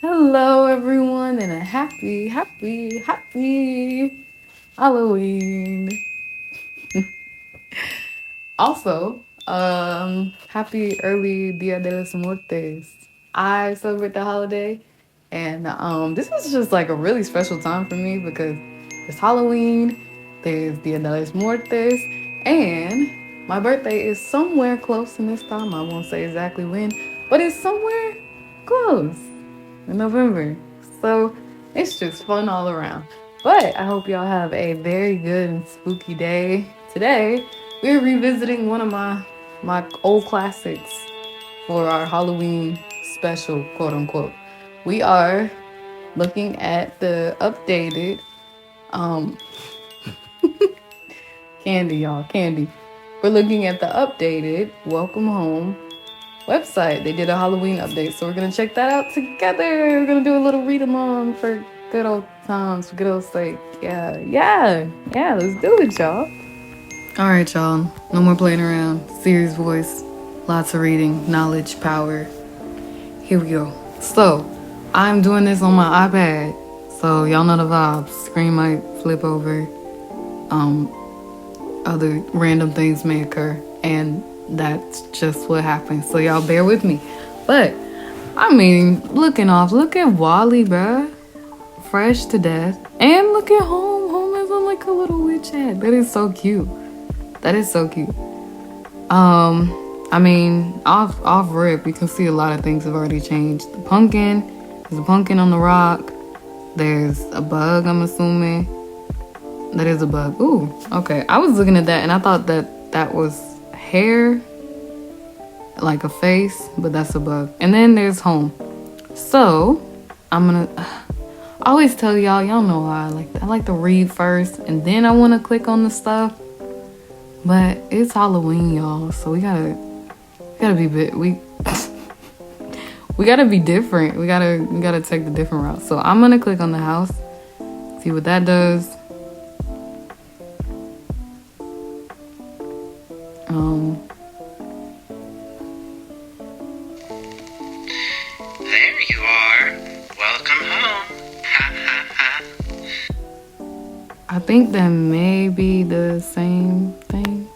Hello, everyone, and a happy Halloween. Also, happy early Dia de los Muertes. I celebrate the holiday, and this is just like a really special time for me because it's Halloween, there's Dia de los Muertes, and my birthday is somewhere close in this time. I won't say exactly when, but it's somewhere close in November. So it's just fun all around. But I hope y'all have a very good and spooky day. Today, we're revisiting one of my old classics for our Halloween special, quote unquote. We are looking at the updated um candy, y'all, candy. We're looking at the updated Welcome Home website. They did a Halloween update, so we're gonna check that out together. We're gonna do a little read along for good old times, for good old sake. Yeah. Let's do it, y'all. All right, y'all. No more playing around. Serious voice, lots of reading, knowledge, power. Here we go. So, I'm doing this on my iPad, so y'all know the vibes. Screen might flip over. Other random things may occur, and that's just what happens. So y'all bear with me. But I mean, look at Wally, bruh, fresh to death, and look at Home. Home is on like a little witch hat. That is so cute. That is so cute. I mean, off rip, you can see a lot of things have already changed. The pumpkin, there's a pumpkin on the rock. There's a bug, I'm assuming. That is a bug. Ooh, okay. I was looking at that and I thought that was hair, like a face, but that's a bug. And then there's Home. So, I always tell y'all know how I like that. I like to read first and then I want to click on the stuff. But it's Halloween, y'all, so we gotta be we gotta be different. We gotta take the different route. So I'm gonna click on the house, see what that does. There you are. Welcome home. Ha ha ha. I think that may be the same thing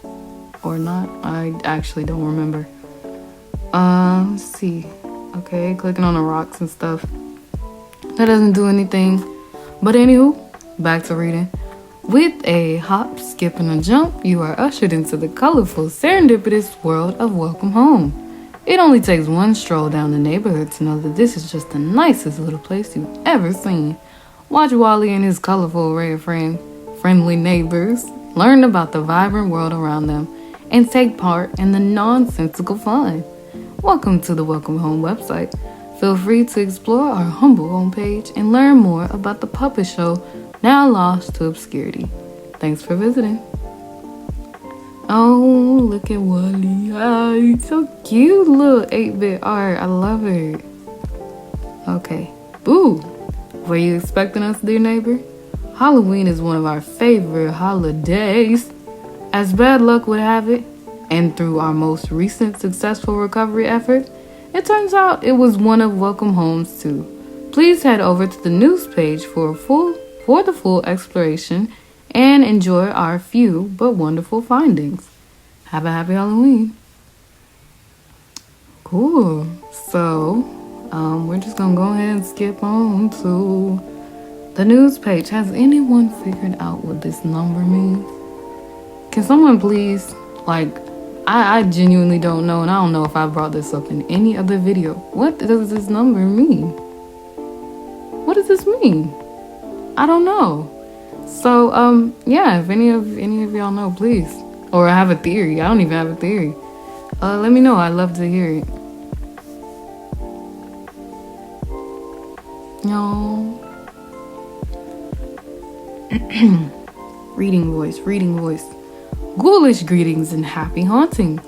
or not. I actually don't remember. Let's see. Okay, clicking on the rocks and stuff. That doesn't do anything. But anywho, back to reading. With a hop, skip, and a jump, you are ushered into the colorful, serendipitous world of Welcome Home. It only takes one stroll down the neighborhood to know that this is just the nicest little place you've ever seen. Watch Wally and his colorful array of friendly neighbors learn about the vibrant world around them and take part in the nonsensical fun. Welcome to the Welcome Home website. Feel free to explore our humble homepage and learn more about the puppet show now lost to obscurity. Thanks for visiting. Oh, look at Wally. Oh, he's so cute. Little 8-bit art. I love it. Okay. Boo. Were you expecting us, dear neighbor? Halloween is one of our favorite holidays. As bad luck would have it, and through our most recent successful recovery effort, it turns out it was one of Welcome Home's too. Please head over to the news page for the full exploration and enjoy our few but wonderful findings. Have a happy Halloween. Cool. So, we're just gonna go ahead and skip on to the news page. Has anyone figured out what this number means? Can someone please, I genuinely don't know, and I don't know if I brought this up in any other video. What does this number mean? What does this mean? I don't know. So, yeah, if any of y'all know, please. Or I have a theory. I don't even have a theory. Let me know. I'd love to hear it. No. Reading voice. Ghoulish greetings and happy hauntings.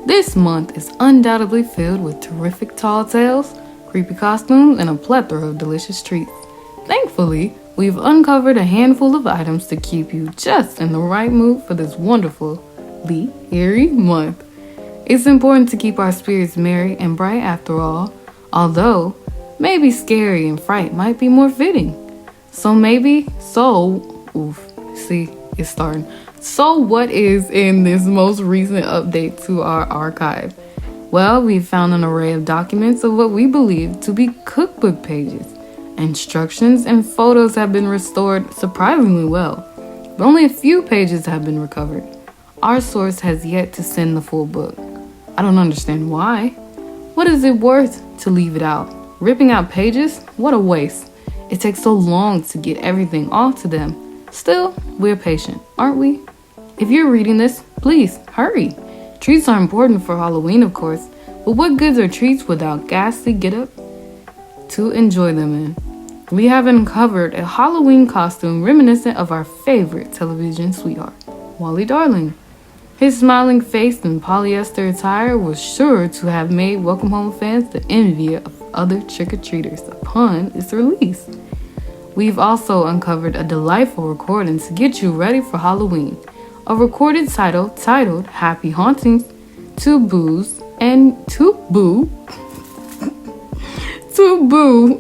This month is undoubtedly filled with terrific tall tales, creepy costumes, and a plethora of delicious treats. Thankfully, we've uncovered a handful of items to keep you just in the right mood for this wonderfully eerie month. It's important to keep our spirits merry and bright after all, although maybe scary and fright might be more fitting. See, it's starting. So what is in this most recent update to our archive? Well, we found an array of documents of what we believe to be cookbook pages. Instructions and photos have been restored surprisingly well, but only a few pages have been recovered. Our source has yet to send the full book. I don't understand why. What is it worth to leave it out? Ripping out pages? What a waste. It takes so long to get everything off to them. Still, we're patient, aren't we? If you're reading this, please hurry. Treats are important for Halloween, of course, but what goods are treats without ghastly get-up to enjoy them in? We have uncovered a Halloween costume reminiscent of our favorite television sweetheart, Wally Darling. His smiling face and polyester attire was sure to have made Welcome Home fans the envy of other trick-or-treaters upon its release. We've also uncovered a delightful recording to get you ready for Halloween. A recorded title titled Happy Hauntings to Boo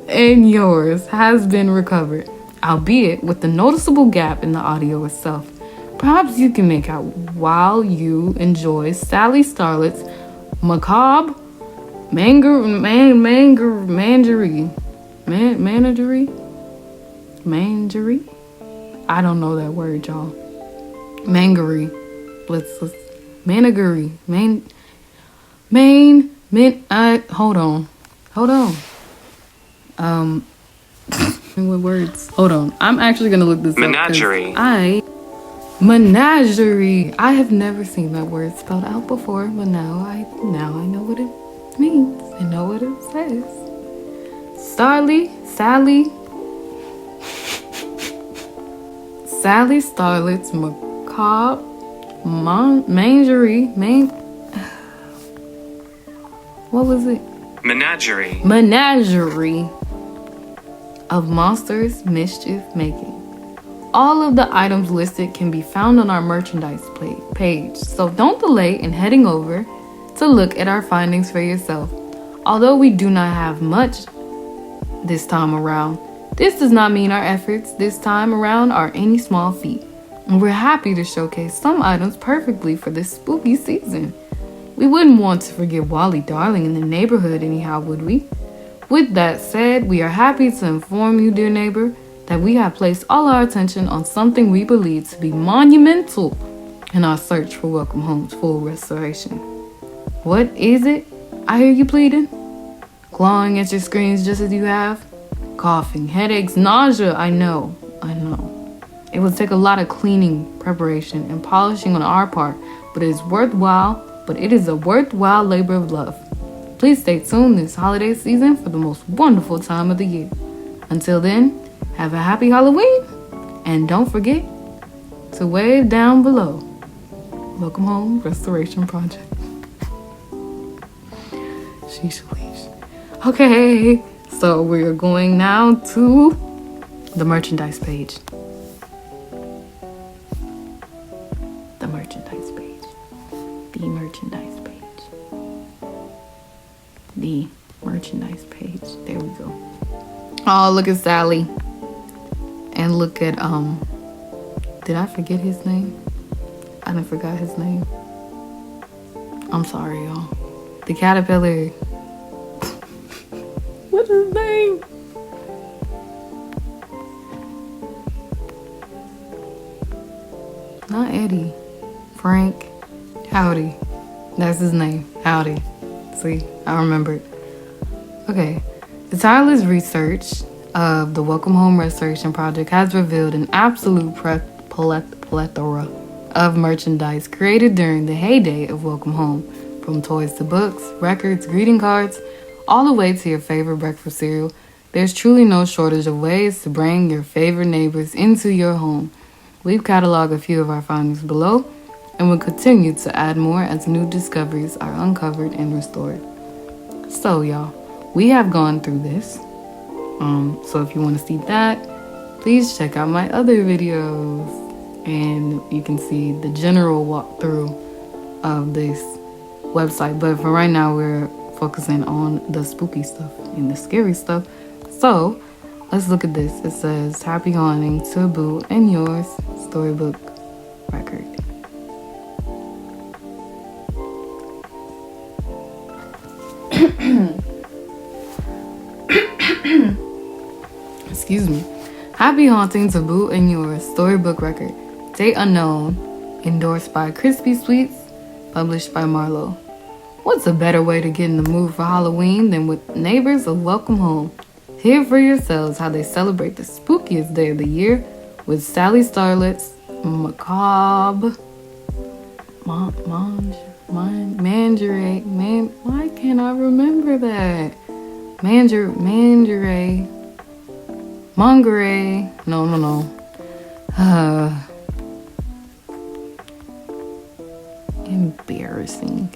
and Yours has been recovered, albeit with a noticeable gap in the audio itself. Perhaps you can make out while you enjoy Sally Starlet's macabre mangery. I don't know that word, y'all. Mangery. Let's managery. Hold on. What words? Hold on. I'm actually gonna look this Menagerie. up. Menagerie. I have never seen that word spelled out before, but now I know what it means. I know what it says. Sally Starlet's macabre what was it? Menagerie of monsters mischief making. All of the items listed can be found on our merchandise page, so don't delay in heading over to look at our findings for yourself. Although we do not have much this time around, this does not mean our efforts this time around are any small feat, and we're happy to showcase some items perfectly for this spooky season. We wouldn't want to forget Wally Darling in the neighborhood anyhow, would we? With that said, we are happy to inform you, dear neighbor, that we have placed all our attention on something we believe to be monumental in our search for Welcome Home's full restoration. What is it? I hear you pleading? Clawing at your screens just as you have? Coughing, headaches, nausea, I know. It will take a lot of cleaning, preparation, and polishing on our part, but it is a worthwhile labor of love. Please stay tuned this holiday season for the most wonderful time of the year. Until then, have a happy Halloween, and don't forget to wave down below. Welcome Home Restoration Project. Sheesh. Okay, so we're going now to the merchandise page. The merchandise page. There we go. Oh, look at Sally. And look at, did I forget his name? I done forgot his name. I'm sorry, y'all. The caterpillar. What's his name? Not Eddie. Frank. Howdy. That's his name. Howdy. See, I remembered. Okay. The tireless research of the Welcome Home Restoration Project has revealed an absolute plethora of merchandise created during the heyday of Welcome Home, from toys to books, records, greeting cards, all the way to your favorite breakfast cereal. There's truly no shortage of ways to bring your favorite neighbors into your home. We've cataloged a few of our findings below, and will continue to add more as new discoveries are uncovered and restored. So, y'all, we have gone through this. So if you want to see that, please check out my other videos, and you can see the general walkthrough of this website. But for right now, we're focusing on the spooky stuff and the scary stuff. So let's look at this. It says, "Happy Haunting to Boo and Yours Storybook Record." Excuse me. "Happy Haunting to Boo and Yours Storybook Record. Date unknown. Endorsed by Crispy Sweets. Published by Marlowe. What's a better way to get in the mood for Halloween than with neighbors of Welcome Home? Hear for yourselves how they celebrate the spookiest day of the year with Sally Starlet's macabre mangeray. Why can't I remember that? Mangeray. Mongeray. No. Embarrassing.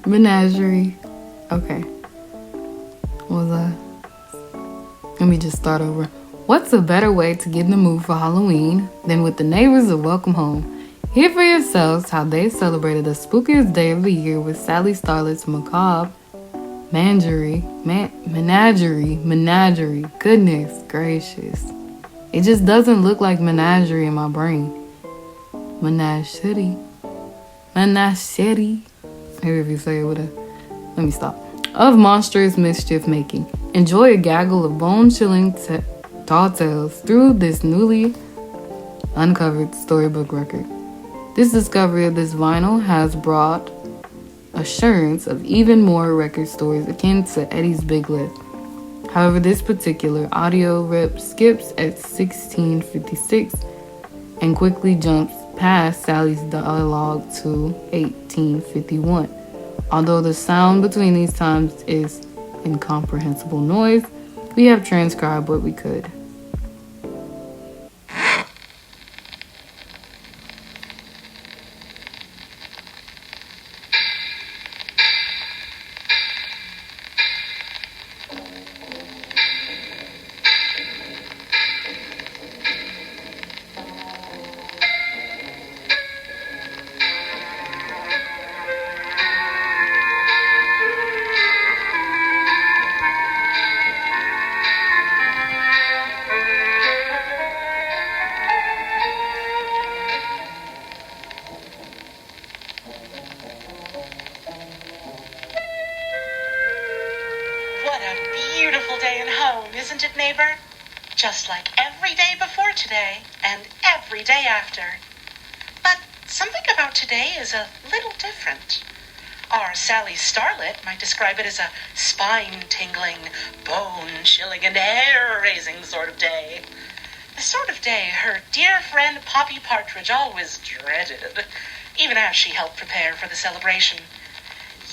Menagerie. Okay. What was that? Let me just start over. What's a better way to get in the mood for Halloween than with the neighbors of Welcome Home? Hear for yourselves how they celebrated the spookiest day of the year with Sally Starlet's macabre menagerie. Goodness gracious. It just doesn't look like menagerie in my brain. Menage City. Maybe if you say it with a... Let me stop. Of monstrous mischief making. Enjoy a gaggle of bone-chilling tall tales through this newly uncovered storybook record. This discovery of this vinyl has brought assurance of even more record stories akin to Eddie's Big List. However, this particular audio rip skips at 1656 and quickly jumps past Sally's dialogue to 1851. Although the sound between these times is incomprehensible noise, we have transcribed what we could. What a beautiful day in home, isn't it, neighbor? Just like every day before today and every day after. But something about today is a little different. Our Sally Starlet might describe it as a spine-tingling, bone-chilling, and hair-raising sort of day. The sort of day her dear friend Poppy Partridge always dreaded, even as she helped prepare for the celebration.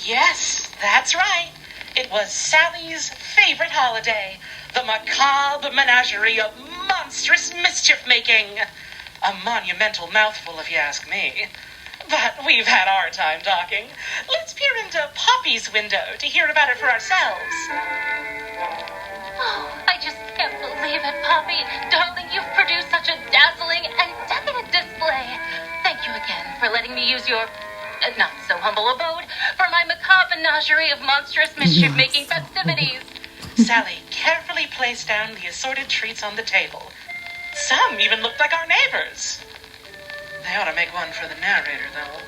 Yes, that's right. It was Sally's favorite holiday, the macabre menagerie of monstrous mischief-making. A monumental mouthful, if you ask me. But we've had our time talking. Let's peer into Poppy's window to hear about it for ourselves. Oh, I just can't believe it, Poppy. Darling, you've produced such a dazzling and decadent display. Thank you again for letting me use your not-so-humble abode for my macabre menagerie of monstrous mischief-making festivities. Sally carefully placed down the assorted treats on the table. Some even looked like our neighbors. They ought to make one for the narrator, though.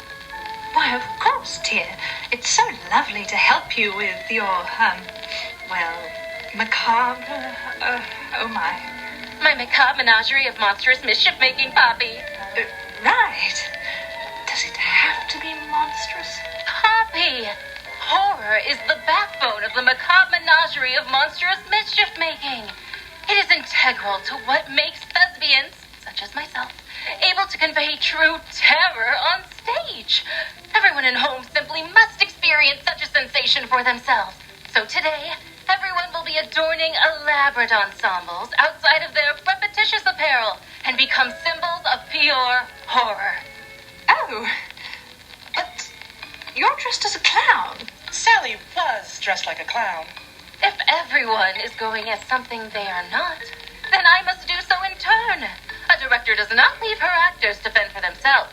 Why, of course, dear. It's so lovely to help you with your, macabre, oh my. My macabre menagerie of monstrous mischief-making, Poppy. Right. Does it have to be monstrous? Poppy! Horror is the backbone of the macabre menagerie of monstrous mischief-making. It is integral to what makes thespians, such as myself, able to convey true terror on stage. Everyone in home simply must experience such a sensation for themselves. So today, everyone will be adorning elaborate ensembles outside of their repetitious apparel and become symbols of pure horror. Oh, but you're dressed as a clown. Sally was dressed like a clown. If everyone is going as something they are not, then I must do so in turn. A director does not leave her actors to fend for themselves.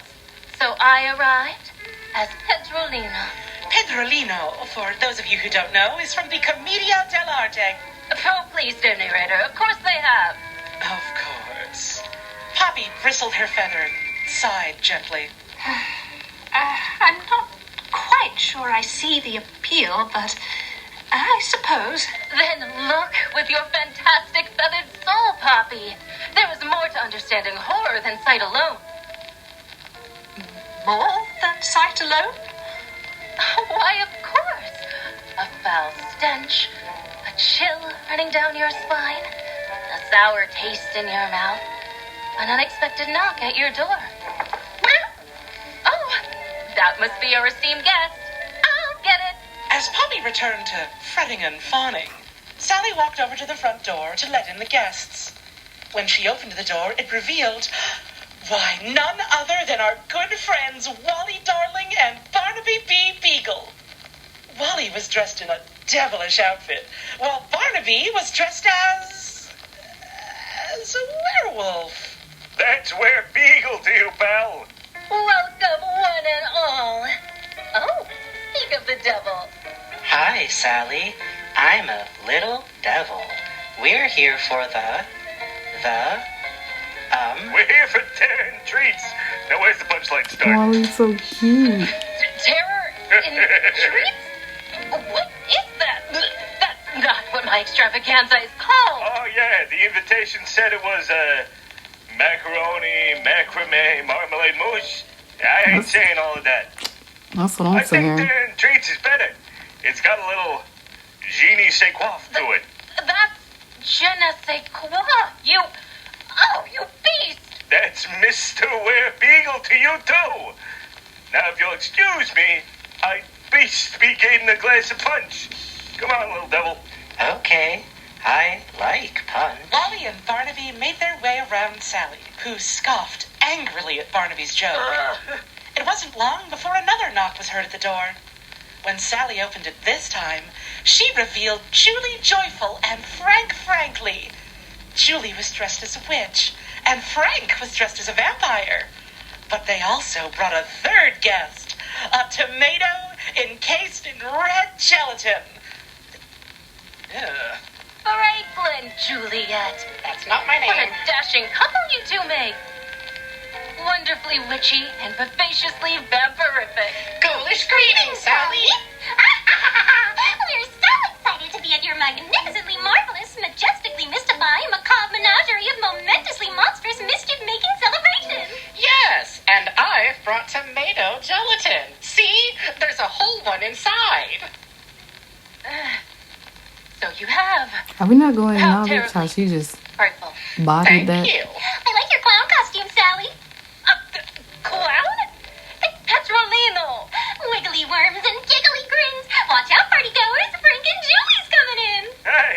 So I arrived as Pedrolino. Pedrolino, for those of you who don't know, is from the Commedia dell'arte. Oh, please, dear narrator. Of course they have. Of course. Poppy bristled her feather and sighed gently. I'm not quite sure I see the appeal, but I suppose. Then look with your fantastic feathered soul, Poppy. There is more to understanding horror than sight alone. More than sight alone? Why, of course. A foul stench, a chill running down your spine, a sour taste in your mouth, an unexpected knock at your door. Oh, that must be your esteemed guest. I'll get it. As Poppy returned to fretting and fawning, Sally walked over to the front door to let in the guests. When she opened the door, it revealed, why, none other than our good friends Wally Darling and Barnaby B. Beagle. Wally was dressed in a devilish outfit, while Barnaby was dressed as a werewolf. That's where Beagle to you, pal. Welcome, one and all. Oh, speak of the devil. Hi, Sally. I'm a little devil. We're here for We're here for terror and treats. Now, where's the punchline start? Wally's so cute. Terror in treats? What is that? That's not what my extravaganza is called. Oh, yeah, the invitation said it was, macaroni, macrame, marmalade mousse. I ain't saying all of that. That's what I I'm think saying. terror and treats is better. It's got a little je ne sais quoi to it. That's je ne sais quoi. You beast. That's Mr. Ware Beagle to you, too. Now, if you'll excuse me, I'd beast be getting a glass of punch. Come on, little devil. Okay, I like punch. Wally and Barnaby made their way around Sally, who scoffed angrily at Barnaby's joke. It wasn't long before another knock was heard at the door. When Sally opened it this time, she revealed Julie Joyful and Frank Frankly. Julie was dressed as a witch, and Frank was dressed as a vampire. But they also brought a third guest, a tomato encased in red gelatin. Ugh. Franklin Juliet. That's not my What a name. dashing couple you two make. Wonderfully witchy and vivaciously vampirific. Ghoulish greetings, Sally. We're so excited to be at your magnificently marvelous, majestically mystifying, macabre menagerie of momentously monstrous mischief-making celebration. Yes, and I've brought tomato gelatin. See? There's a whole one inside. So you have. Are we not going How now? That's how terribly she just frightful. bodied Thank that. you. I like your clown costume, Sally. Clown? It's Petrolino. Wiggly worms and giggly grins. Watch out, partygoers. Frank and Julie's coming in. Hey,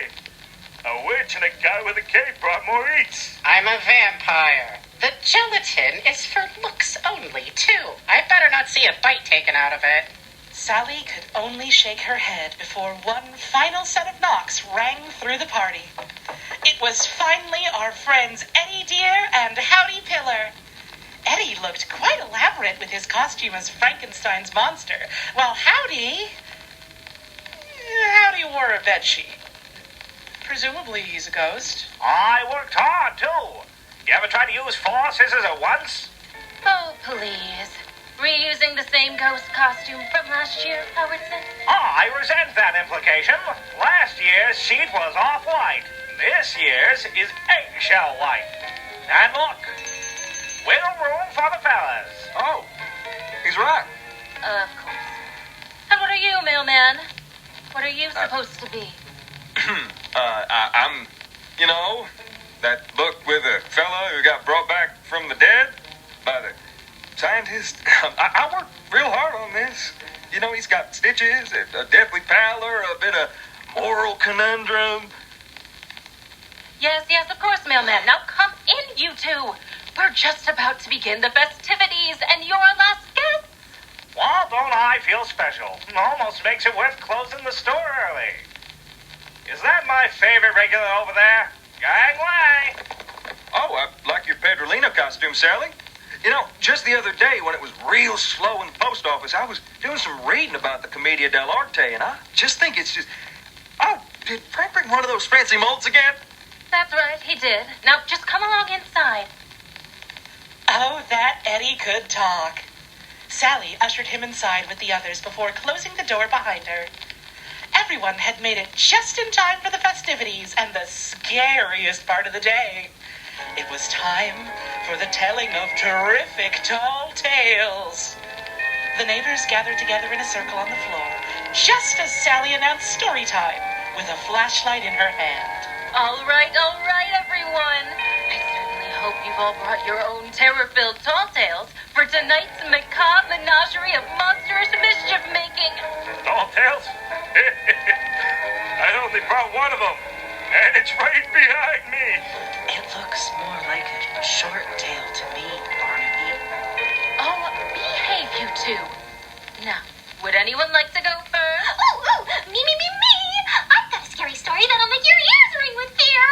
a witch and a guy with a cape brought more eats. I'm a vampire. The gelatin is for looks only, too. I better not see a bite taken out of it. Sally could only shake her head before one final set of knocks rang through the party. It was finally our friends Eddie Dear and Howdy Pillar. Eddie looked quite elaborate with his costume as Frankenstein's monster, while Howdy wore a bedsheet. Presumably he's a ghost. I worked hard, too. You ever tried to use 4 scissors at once? Oh, please. Reusing the same ghost costume from last year, Howardson? Oh, I resent that implication. Last year's sheet was off-white. This year's is eggshell white. And look, wiggle room for the fellas. Oh, he's right. Of course. And what are you, mailman? What are you supposed to be? I'm, that book with the fella who got brought back from the dead by the scientist. I worked real hard on this. He's got stitches, a deathly pallor, a bit of moral conundrum. Yes, of course, mailman. Now come in, you two. We're just about to begin the festivities, and you're our last guest. Well, don't I feel special? Almost makes it worth closing the store early. Is that my favorite regular over there? Gang way! Oh, Oh, I like your Pedrolino costume, Sally. You know, just the other day when it was real slow in the post office, I was doing some reading about the Commedia dell'arte, and I just think it's just... Oh, did Frank bring one of those fancy molds again? That's right, he did. Now, just come along inside. Oh, that Eddie could talk. Sally ushered him inside with the others before closing the door behind her. Everyone had made it just in time for the festivities and the scariest part of the day. It was time for the telling of terrific tall tales. The neighbors gathered together in a circle on the floor, just as Sally announced story time, with a flashlight in her hand. All right, everyone. I certainly hope you've all brought your own terror-filled tall tales for tonight's macabre menagerie of monstrous mischief-making. Tall tales? I only brought one of them, and it's right behind me. It looks more like a short tale to me, Barnaby. Oh, behave, you two. Now, would anyone like to go first? Oh, me. I've got a scary story that'll make your ears ring with fear.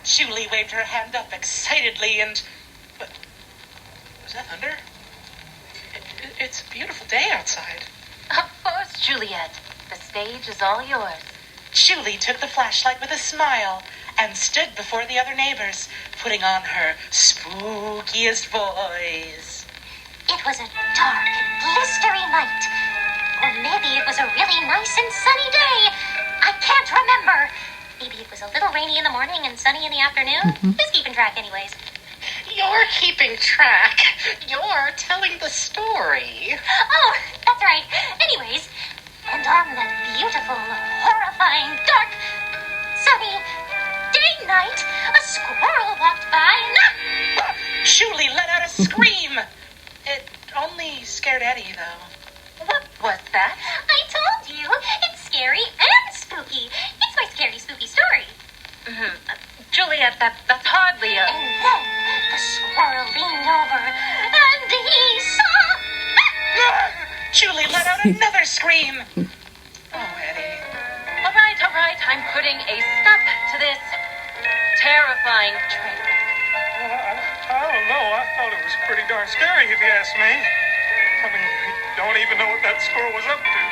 Julie waved her hand up excitedly and... Was that thunder? It's a beautiful day outside. Of course, Juliet. The stage is all yours. Julie took the flashlight with a smile and stood before the other neighbors, putting on her spookiest voice. It was a dark, blistery night. Or maybe it was a really nice and sunny day. I can't remember. Maybe it was a little rainy in the morning and sunny in the afternoon. Who's keeping track anyways? You're keeping track. You're telling the story. Oh, that's right. Anyways, and on that beautiful, horrifying, dark, sunny day-night, a squirrel walked by and... Julie let out a scream. It only scared Eddie, though. What was that? I told you, it's scary and spooky. It's my scary, spooky story. Juliet, that's hardly a... And then the squirrel leaned over and he saw... Julie let out another scream. Oh, Eddie. All right. I'm putting a stop to this terrifying trailer. I don't know. I thought it was pretty darn scary, if you ask me. I mean, you don't even know what that squirrel was up to.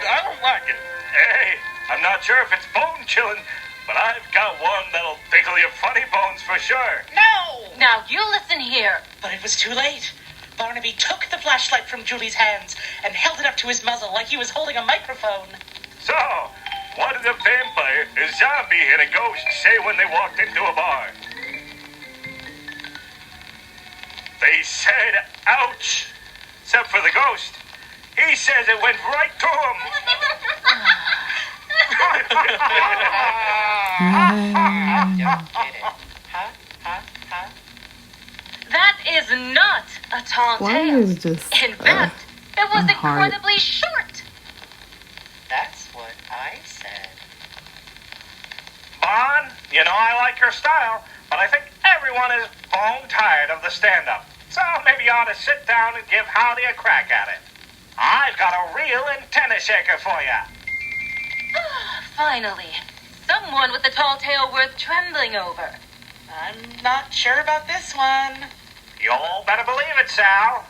I don't like it. Hey, I'm not sure if it's bone-chilling, but I've got one that'll tickle your funny bones for sure. No! Now, you listen here. But it was too late. Barnaby took the flashlight from Julie's hands and held it up to his muzzle like he was holding a microphone. So, what did a vampire, a zombie, and a ghost say when they walked into a bar? They said, ouch! Except for the ghost. He says it went right to him. Don't get it. Huh? That is not a tall Why tale. is just In fact, it was hard. incredibly short. That's what I said. Bon, you know I like your style, but I think everyone is bone tired of the stand-up. So maybe you ought to sit down and give Howdy a crack at it. I've got a real antenna shaker for you. Finally, someone with a tall tale worth trembling over. I'm not sure about this one. You all better believe it, Sal.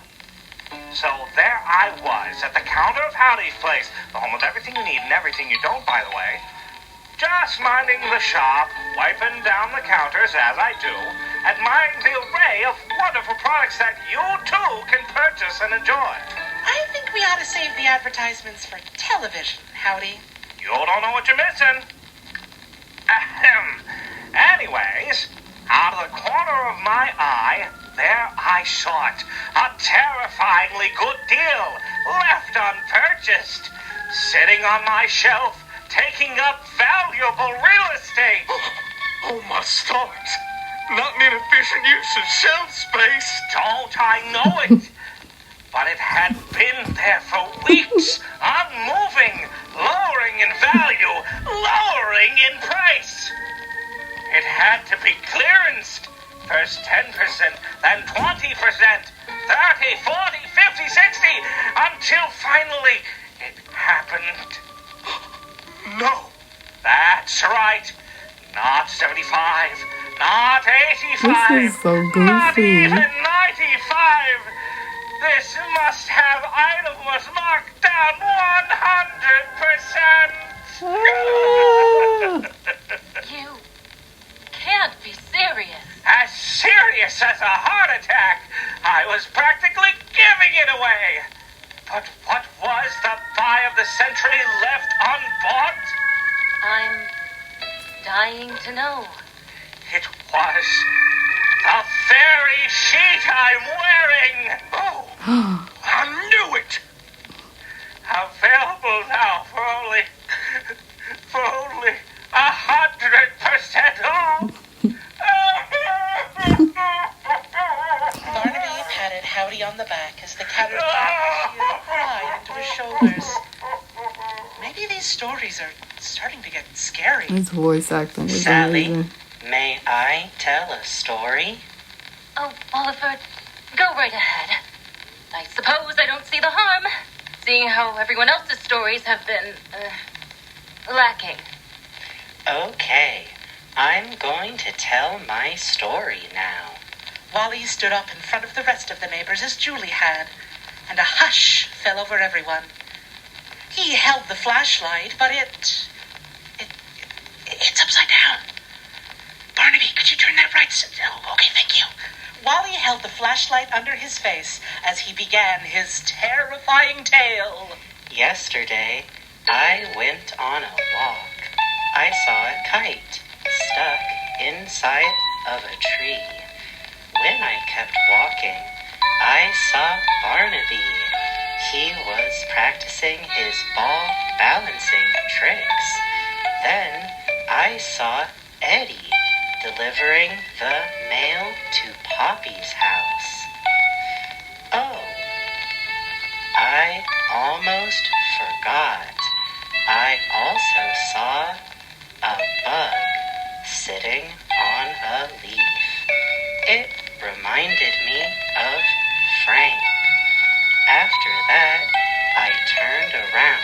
So there I was at the counter of Howdy's place, the home of everything you need and everything you don't, by the way. Just minding the shop, wiping down the counters as I do, admiring the array of wonderful products that you too can purchase and enjoy. I think we ought to save the advertisements for television, Howdy. You don't know what you're missing. Ahem. Anyways, out of the corner of my eye, there I saw it. A terrifyingly good deal, left unpurchased. Sitting on my shelf, taking up valuable real estate. Oh, my stars. Not an inefficient use of shelf space. Don't I know it? But it had been there for weeks, unmoving, lowering in value, lowering in price. It had to be clearanced. First 10%, then 20%, 30, 40, 50, 60, until finally it happened. No. That's right. Not 75, Not 85. This is so Not goofy. even 95. This must have item was marked down 100%. You can't be serious. As serious as a heart attack. I was practically giving it away. But what was the buy of the century left unbought? I'm dying to know. It was the very sheet I'm wearing. Oh, I knew it. Available now for only 100% off. Barnaby patted Howdy on the back as the cat cried into his shoulders. Maybe these stories are starting to get scary. His voice acting is Sally? amazing. May I tell a story? Oh, Oliver, go right ahead. I suppose I don't see the harm, seeing how everyone else's stories have been, lacking. Okay, I'm going to tell my story now. Wally stood up in front of the rest of the neighbors as Julie had, and a hush fell over everyone. He held the flashlight, but it's upside down. Barnaby, could you turn that right? Oh, okay, thank you. Wally held the flashlight under his face as he began his terrifying tale. Yesterday, I went on a walk. I saw a kite stuck inside of a tree. When I kept walking, I saw Barnaby. He was practicing his ball balancing tricks. Then I saw Eddie delivering the mail to Poppy's house. Oh, I almost forgot. I also saw a bug sitting on a leaf. It reminded me of Frank. After that, I turned around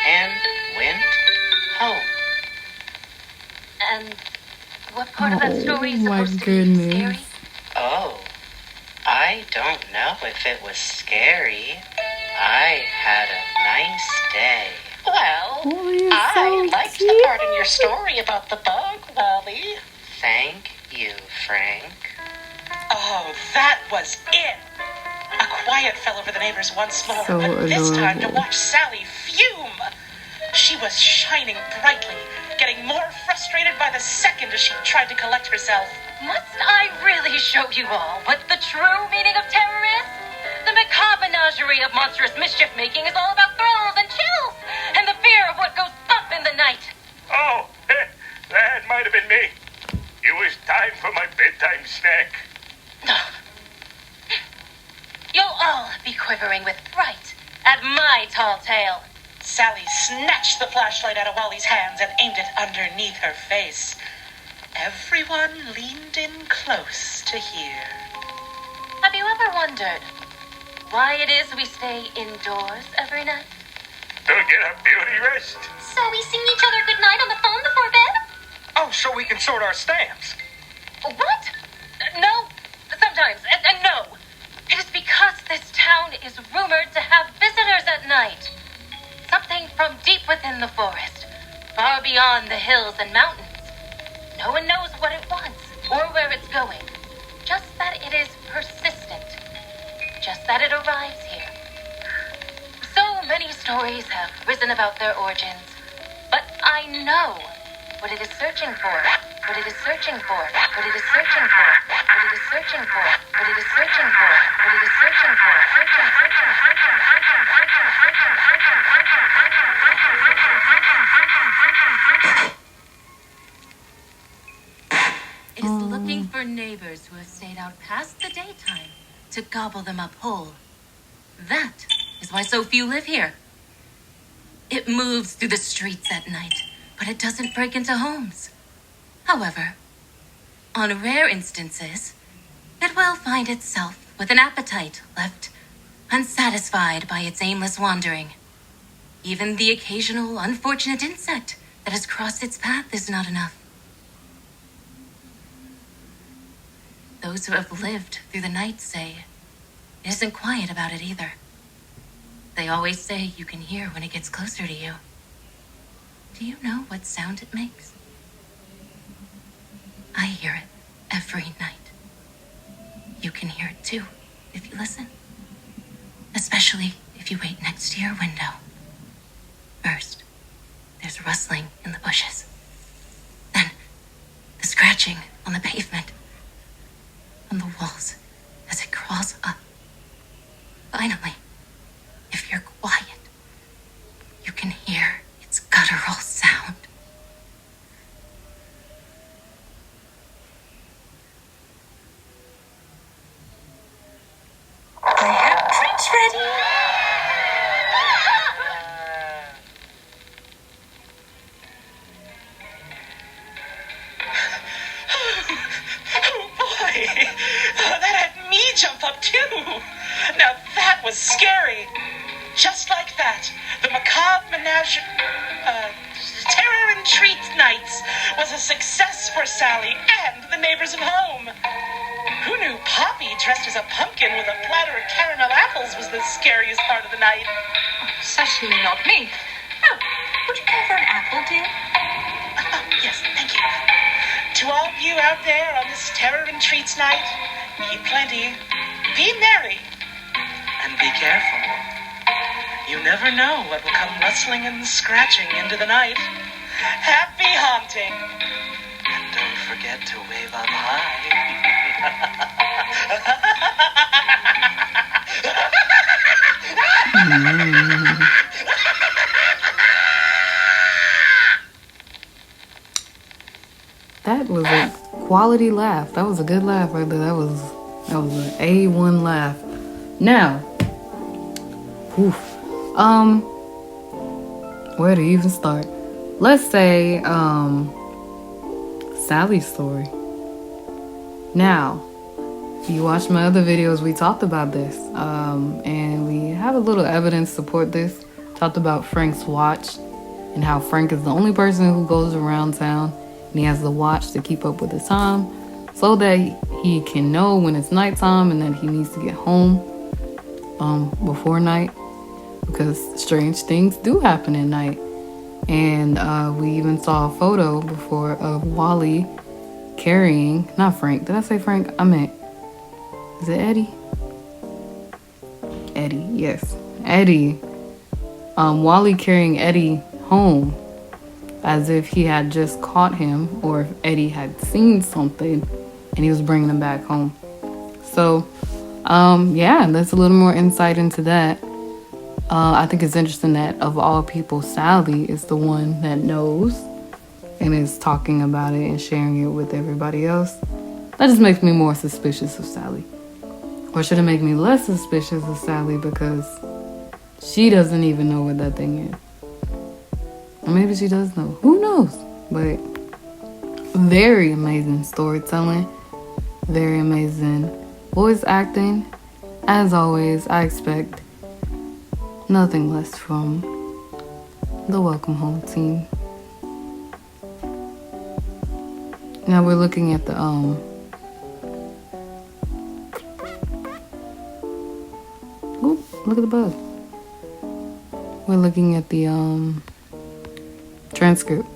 and went home. And what part of that story is Oh my supposed to be scary? goodness. Oh, I don't know if it was scary. I had a nice day. Well, Wally is I so liked the cute. part in your story about the bug, Wally. Thank you, Frank. Oh, that was it. A quiet fell over the neighbors once more, So but this time to adorable. watch Sally fume. She was shining brightly, getting more frustrated by the second as she tried to collect herself. Must I really show you all what the true meaning of terror is? The macabre menagerie of monstrous mischief making is all about thrills and chills, and the fear of what goes bump in the night. Oh, that might have been me. It was time for my bedtime snack. You'll all be quivering with fright at my tall tale. Sally snatched the flashlight out of Wally's hands and aimed it underneath her face. Everyone leaned in close to hear. Have you ever wondered why it is we stay indoors every night? To get a beauty rest. So we sing each other goodnight on the phone before bed? Oh, so we can sort our stamps. What? No. Sometimes. And no. It is because this town is rumored to have visitors at night. Something from deep within the forest, far beyond the hills and mountains. No one knows what it wants or where it's going. Just that it is persistent. Just that it arrives here. So many stories have risen about their origins. But I know what it is searching for. What it is searching for. What it is searching for. What it is searching for. What it is searching for. What it is searching for. It is looking for neighbors who have stayed out past the daytime to gobble them up whole. That is why so few live here. It moves through the streets at night, but it doesn't break into homes. However, on rare instances, it will find itself with an appetite left unsatisfied by its aimless wandering. Even the occasional unfortunate insect that has crossed its path is not enough. those who have lived through the night say it isn't quiet about it either. They always say you can hear when it gets closer to you. Do you know what sound it makes? I hear it every night. You can hear it too if you listen. Especially if you wait next to your window. First, there's rustling in the bushes. Then, the scratching on the pavement, on the walls as it crawls up. Finally, if you're quiet, you can hear its guttural sound. I have drinks ready. Oh boy, that had me jump up too. Now that was scary. Just like that, the macabre menage, terror and treat nights was a success for Sally and the neighbors at home. Who knew Poppy dressed as a pumpkin with a platter of caramel apples was the scariest part of the night? Certainly not me. Oh, would you care for an apple, dear? Yes, thank you. To all of you out there on this terror and treats night, eat plenty, be merry, and be careful. You never know what will come rustling and scratching into the night. Happy haunting! And don't forget to wave up That was a quality laugh. That was a good laugh right there. That was an A1 laugh. Now, where to even start? Let's say Sally's story. Now, if you watch my other videos, we talked about this, and we have a little evidence to support this. Talked about Frank's watch and how Frank is the only person who goes around town, and he has the watch to keep up with the time so that he can know when it's nighttime and that he needs to get home before night, because strange things do happen at night. And we even saw a photo before of Wally carrying, not Frank, did I say Frank? I meant, is it Eddie? Eddie, yes. Eddie. Wally carrying Eddie home as if he had just caught him, or if Eddie had seen something and he was bringing him back home. So, yeah, that's a little more insight into that. I think it's interesting that of all people, Sally is the one that knows and is talking about it and sharing it with everybody else. That just makes me more suspicious of Sally. Or should it make me less suspicious of Sally because she doesn't even know what that thing is? Or maybe she does know. Who knows? But very amazing storytelling. Very amazing voice acting. As always, I expect nothing less from the Welcome Home team. Now we're looking at the Ooh, look at the bug. We're looking at the transcript.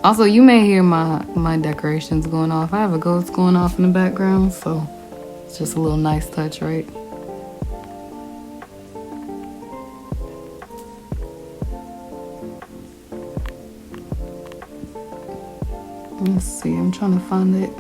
Also, you may hear my decorations going off. I have a ghost going off in the background, so it's just a little nice touch, right? Let's see, I'm trying to find it.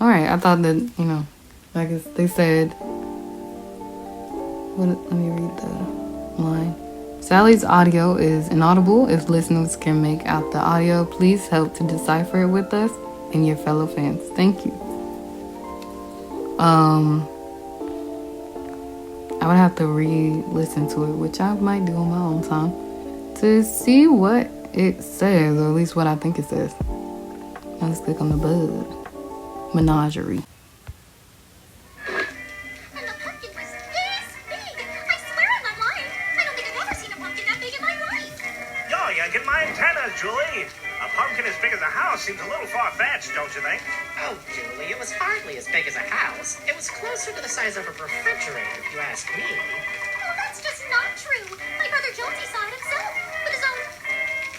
All right. I thought that, I guess they said, let me read the line. Sally's audio is inaudible. If listeners can make out the audio, please help to decipher it with us and your fellow fans. Thank you. I would have to re-listen to it, which I might do on my own time, to see what it says, or at least what I think it says. Let's click on the bud. Menagerie. And the pumpkin was this big. I swear on my life, I don't think I've ever seen a pumpkin that big in my life. You're yanking my antennas, Julie. A pumpkin as big as a house seems a little far-fetched, don't you think? Oh, Julie, it was hardly as big as a house. It was closer to the size of a refrigerator, if you ask me. Oh, that's just not true. My brother Jonesy saw it himself with his own.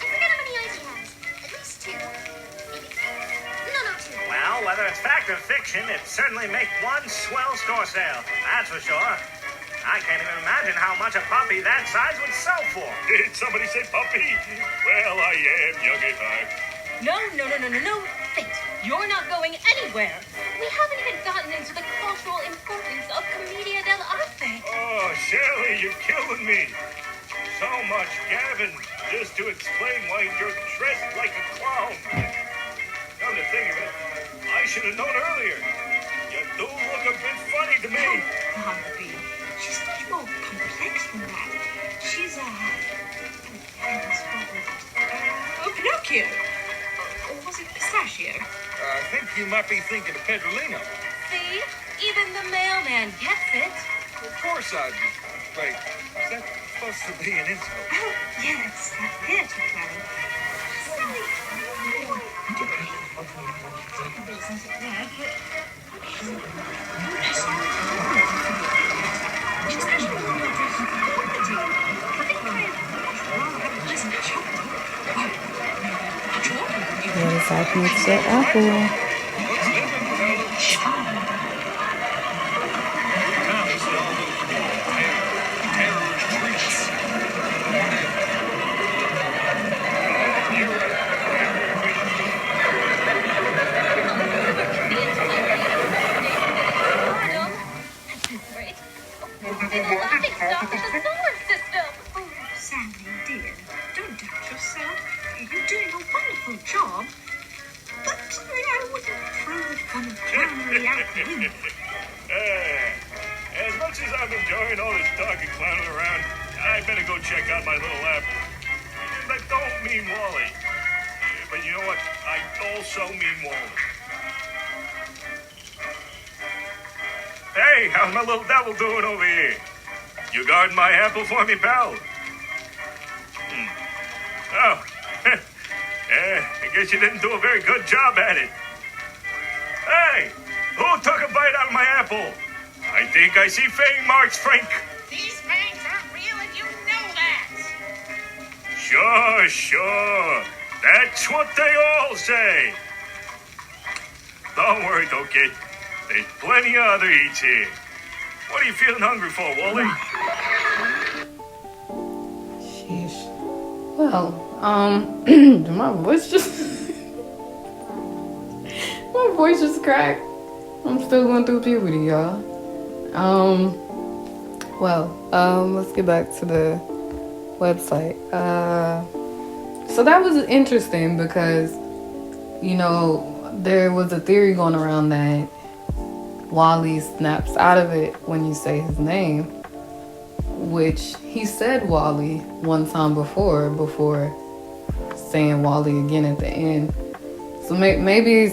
I forget how many eyes he has. At least two. Maybe three. No, two. Well, whether it's fact or fiction, it certainly make one swell store sale. That's for sure. I can't even imagine how much a puppy that size would sell for. Did somebody say puppy? Well, I am young at heart. No. Wait, you're not going anywhere. We haven't even gotten into the cultural importance of Commedia dell'arte. Oh, Shelley, you're killing me. So much gabbing just to explain why you're dressed like a clown. Come to think of it, I should have known earlier. You do look a bit funny to me. Bumblebee. She's much more complex than that. She's Pinocchio. Or was it Pistachio? I think you might be thinking of Pedrolino. See? Even the mailman gets it. Of course I do. Wait, is that supposed to be an insult? Oh, yes, a theatre play. What is happening to Apple? Stop at the solar system. Oh, Sandy, dear, don't doubt yourself. You're doing a wonderful job. But I wouldn't throw the fun of primary out the window. As much as I'm enjoying all this talking clowning around, I better go check out my little apple. And I don't mean Wally. But you know what? I also mean Wally. Hey, how's my little devil doing over here? You guarding my apple for me, pal? Oh, I guess you didn't do a very good job at it. Hey, who took a bite out of my apple? I think I see fang marks, Frank. These fangs aren't real and you know that. Sure. That's what they all say. Don't worry, though, kid. There's plenty of other eats here. What are you feeling hungry for, Wally? Sheesh. Well, my voice just cracked. I'm still going through puberty, y'all. Let's get back to the website. So that was interesting because, you know, there was a theory going around that Wally snaps out of it when you say his name, which he said Wally one time before saying Wally again at the end. So maybe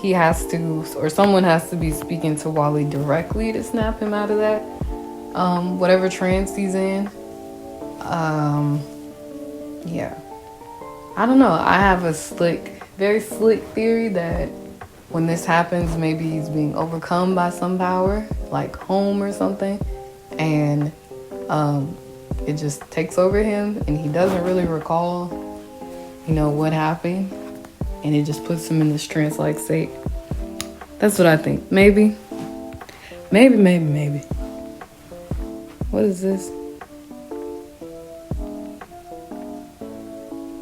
he has to, or someone has to be speaking to Wally directly to snap him out of that, whatever trance he's in. Yeah. I don't know. I have a very slick theory that when this happens, maybe he's being overcome by some power, like home or something, and it just takes over him, and he doesn't really recall, what happened, and it just puts him in this trance-like state. That's what I think. Maybe. What is this?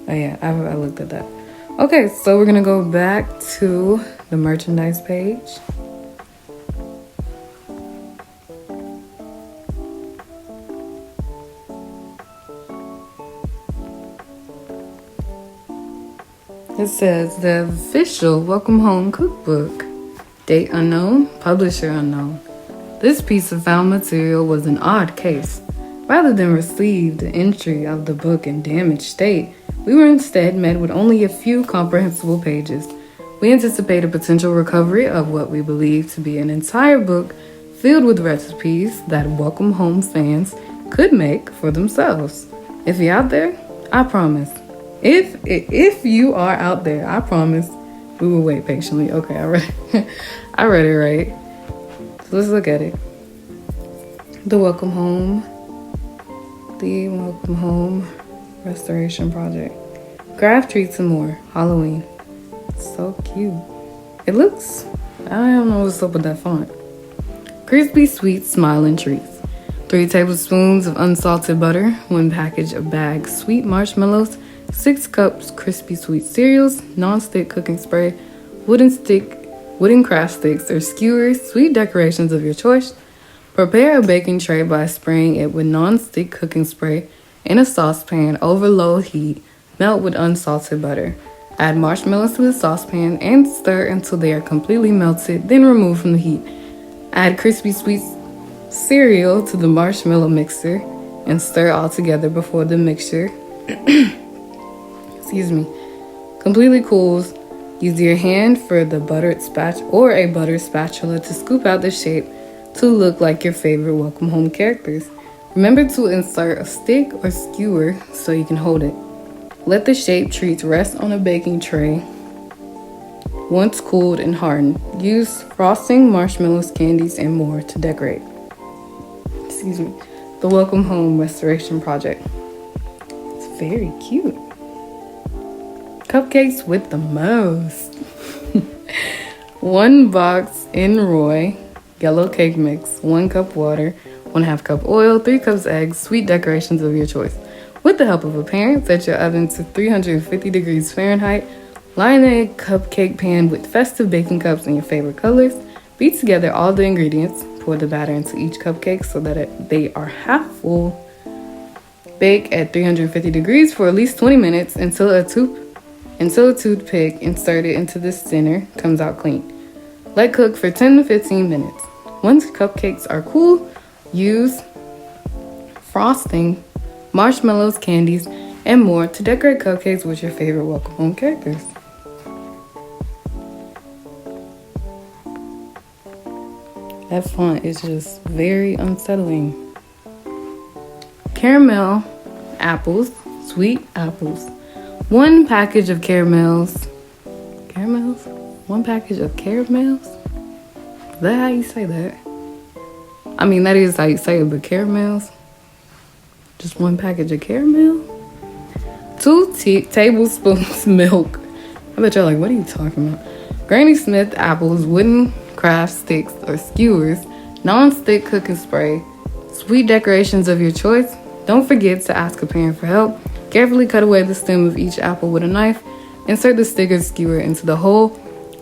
Oh yeah, I looked at that. Okay, so we're gonna go back to the merchandise page. It says the official Welcome Home cookbook Date unknown, publisher unknown. This piece of found material was an odd case. Rather than receive the entry of the book in damaged state, we were instead met with only a few comprehensible pages. We anticipate a potential recovery of what we believe to be an entire book filled with recipes that Welcome Home fans could make for themselves. If you're out there, I promise. If you are out there, I promise we will wait patiently. Okay, I read it right. So let's look at it. The Welcome Home Restoration Project. Craft treats and more. Halloween. So cute. It looks, I don't know what's up with that font. Crispy Sweet Smiling Treats. 3 tablespoons of unsalted butter, 1 package of bagged sweet marshmallows, 6 cups crispy sweet cereals, non-stick cooking spray, wooden craft sticks or skewers, sweet decorations of your choice. Prepare a baking tray by spraying it with non-stick cooking spray in a saucepan over low heat. Melt with unsalted butter. Add marshmallows to the saucepan and stir until they are completely melted, then remove from the heat. Add crispy sweet cereal to the marshmallow mixer and stir all together before the mixture completely cools. Use your hand for the buttered spatula or a butter spatula to scoop out the shape to look like your favorite Welcome Home characters. Remember to insert a stick or skewer so you can hold it. Let the shaped treats rest on a baking tray once cooled and hardened. Use frosting, marshmallows, candies, and more to decorate. The Welcome Home Restoration Project. It's very cute. Cupcakes with the most. 1 box in Roy yellow cake mix, 1 cup water, 1/2 cup oil, 3 cups eggs, sweet decorations of your choice. With the help of a parent, set your oven to 350 degrees Fahrenheit. Line a cupcake pan with festive baking cups in your favorite colors. Beat together all the ingredients. Pour the batter into each cupcake so that they are half full. Bake at 350 degrees for at least 20 minutes until a toothpick inserted into the center comes out clean. Let cook for 10 to 15 minutes. Once cupcakes are cool, use frosting, marshmallows, candies, and more to decorate cupcakes with your favorite Welcome Home characters. That font is just very unsettling. Caramel apples, sweet apples. 1 package of caramels. 1 package of caramels? Is that how you say that? I mean, that is how you say it, but caramels? Just 1 package of caramel? 2 tablespoons milk. I bet y'all like, what are you talking about? Granny Smith apples, wooden craft sticks or skewers, non-stick cooking spray, sweet decorations of your choice. Don't forget to ask a parent for help. Carefully cut away the stem of each apple with a knife. Insert the stick or skewer into the hole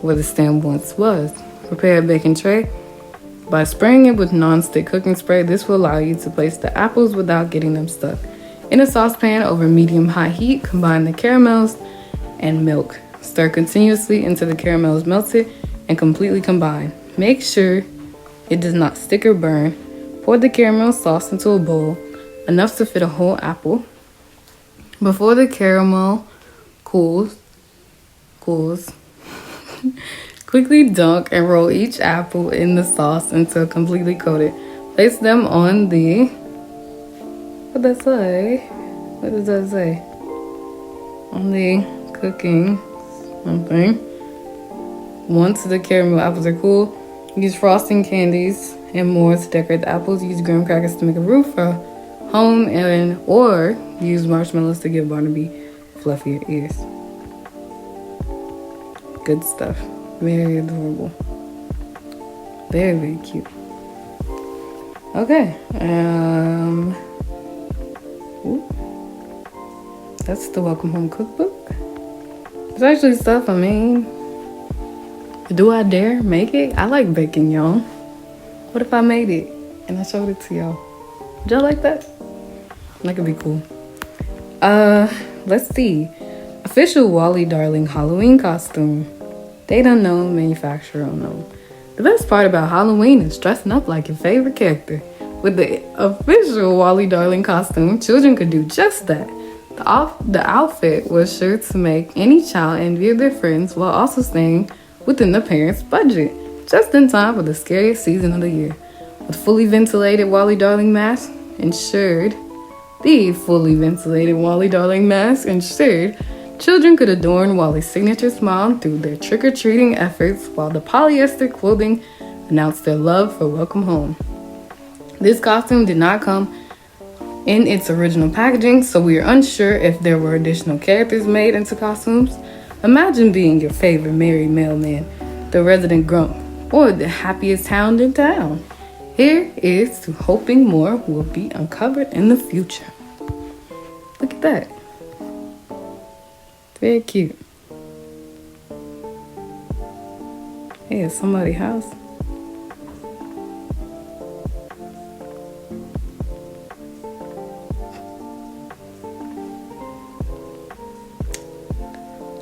where the stem once was. Prepare a baking tray by spraying it with non-stick cooking spray. This will allow you to place the apples without getting them stuck. In a saucepan over medium-high heat, combine the caramels and milk. Stir continuously until the caramel is melted and completely combined. Make sure it does not stick or burn. Pour the caramel sauce into a bowl, enough to fit a whole apple. Before the caramel cools, quickly dunk and roll each apple in the sauce until completely coated. Place them on the, what does that say? On the cooking something. Once the caramel apples are cool, use frosting, candies, and more to decorate the apples. Use graham crackers to make a roof for home, or use marshmallows to give Barnaby fluffier ears. Good stuff. Very adorable. Very, very cute. Okay. That's the Welcome Home cookbook. It's actually stuff, I mean, do I dare make it? I like baking, y'all. What if I made it and I showed it to y'all? Would y'all like that? That could be cool. Let's see. Official Wally Darling Halloween costume. Date unknown, manufacturer unknown. The best part about Halloween is dressing up like your favorite character. With the official Wally Darling costume, children could do just that. The outfit was sure to make any child envy of their friends while also staying within the parents' budget, just in time for the scariest season of the year. With fully ventilated Wally Darling masks ensured, children could adorn Wally's signature smile through their trick-or-treating efforts while the polyester clothing announced their love for Welcome Home. This costume did not come in its original packaging, so we are unsure if there were additional characters made into costumes. Imagine being your favorite merry mailman, the resident grump, or the happiest hound in town. Here is to hoping more will be uncovered in the future. Look at that. Very cute. Hey, it's somebody's house.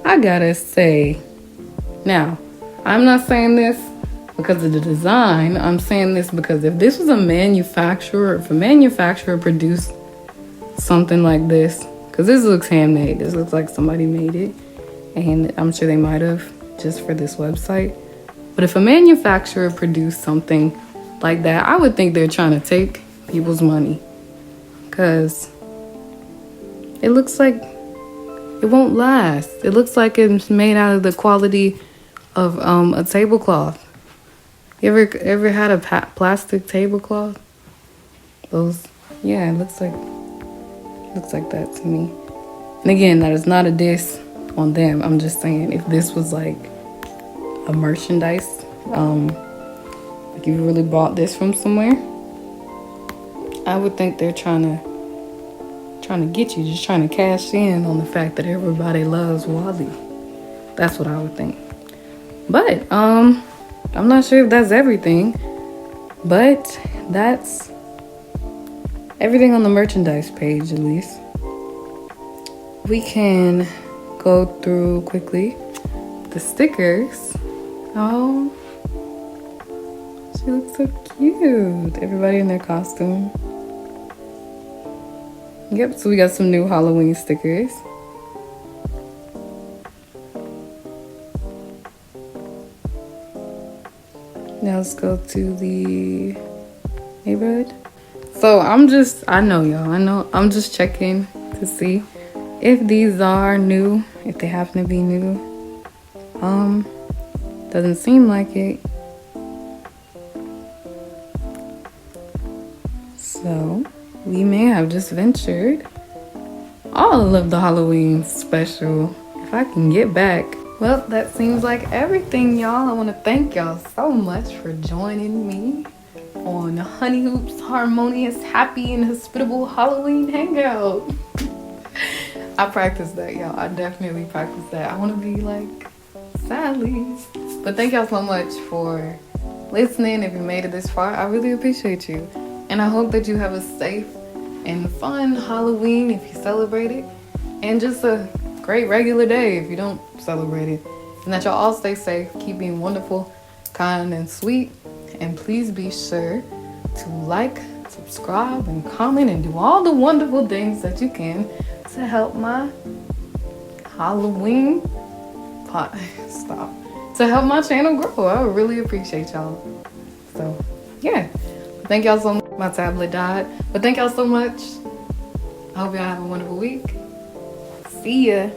I gotta say, now, I'm not saying this because of the design. I'm saying this because if this was a manufacturer, if a manufacturer produced something like this, because this looks handmade, this looks like somebody made it, and I'm sure they might have just for this website. But if a manufacturer produced something like that, I would think they're trying to take people's money, because it looks like it won't last. It looks like it's made out of the quality of a tablecloth. You ever had a plastic tablecloth? Those, yeah, it looks like that to me. And again, that is not a diss on them. I'm just saying, if this was like a merchandise, like you really bought this from somewhere, I would think they're trying to get you, just trying to cash in on the fact that everybody loves Wally. That's what I would think. But I'm not sure if that's everything, but that's everything on the merchandise page, at least. We can go through quickly the stickers. Oh, she looks so cute. Everybody in their costume. Yep, so we got some new Halloween stickers. Now let's go to the neighborhood. So I'm just checking to see if these are new, if they happen to be new. Doesn't seem like it. So we may have just ventured all of the Halloween special. If I can get back. Well, that seems like everything, y'all. I want to thank y'all so much for joining me on Honey Hoop's harmonious, happy, and hospitable Halloween hangout. I practiced that, y'all. I definitely practiced that. I want to be like Sally's. But thank y'all so much for listening. If you made it this far, I really appreciate you. And I hope that you have a safe and fun Halloween if you celebrate it. And just a great regular day if you don't celebrate it. And that y'all all stay safe, keep being wonderful, kind, and sweet. And please be sure to like, subscribe, and comment, and do all the wonderful things that you can to help my Halloween to help my channel grow. I really appreciate y'all. So yeah, thank y'all so much. My tablet died, but thank y'all so much. I hope y'all have a wonderful week. See ya.